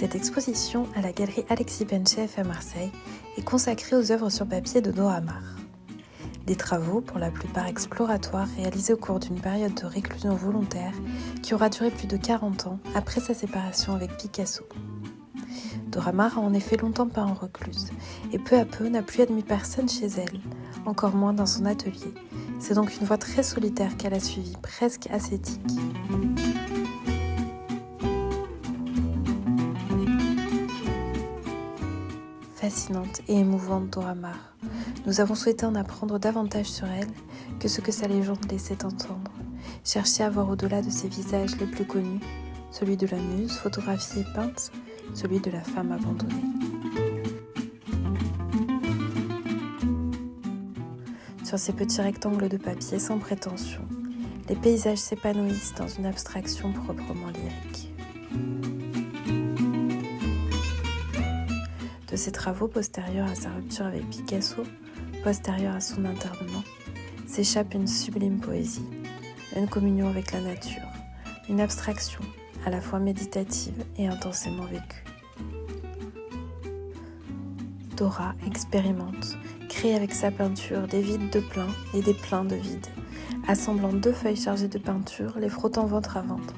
Cette exposition à la galerie Alexis Penchef à Marseille est consacrée aux œuvres sur papier de Dora Maar. Des travaux, pour la plupart exploratoires, réalisés au cours d'une période de réclusion volontaire qui aura duré plus de 40 ans après sa séparation avec Picasso. Dora Maar a en effet longtemps peint en recluse et peu à peu n'a plus admis personne chez elle, encore moins dans son atelier. C'est donc une voie très solitaire qu'elle a suivie, presque ascétique. Fascinante et émouvante Dora Maar. Nous avons souhaité en apprendre davantage sur elle que ce que sa légende laissait entendre. Chercher à voir au-delà de ses visages les plus connus, celui de la muse photographiée et peinte, celui de la femme abandonnée. Sur ces petits rectangles de papier sans prétention, les paysages s'épanouissent dans une abstraction proprement lyrique. De ses travaux postérieurs à sa rupture avec Picasso, postérieurs à son internement, s'échappe une sublime poésie, une communion avec la nature, une abstraction à la fois méditative et intensément vécue. Dora expérimente, crée avec sa peinture des vides de plein et des pleins de vides. Assemblant deux feuilles chargées de peinture, les frottant ventre à ventre,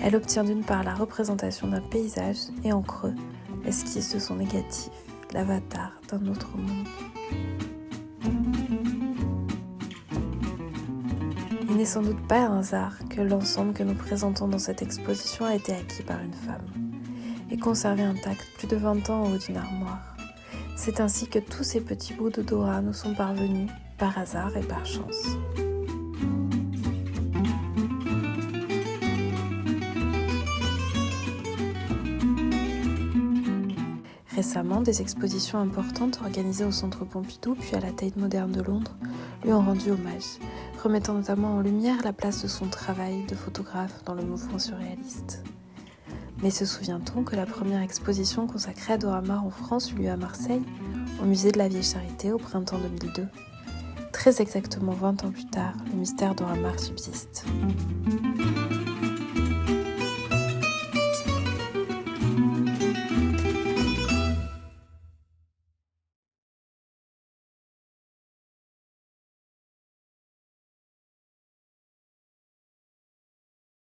elle obtient d'une part la représentation d'un paysage et en creux, l'esquisse de son négatif, l'avatar d'un autre monde. Il n'est sans doute pas un hasard que l'ensemble que nous présentons dans cette exposition a été acquis par une femme et conservé intact plus de 20 ans en haut d'une armoire. C'est ainsi que tous ces petits bouts de Dora nous sont parvenus par hasard et par chance. Récemment, des expositions importantes organisées au Centre Pompidou puis à la Tate Moderne de Londres lui ont rendu hommage, remettant notamment en lumière la place de son travail de photographe dans le mouvement surréaliste. Mais se souvient-on que la première exposition consacrée à Dora Maar en France eut lieu à Marseille, au musée de la Vieille Charité au printemps 2002 ? Très exactement 20 ans plus tard, le mystère Dora Maar subsiste.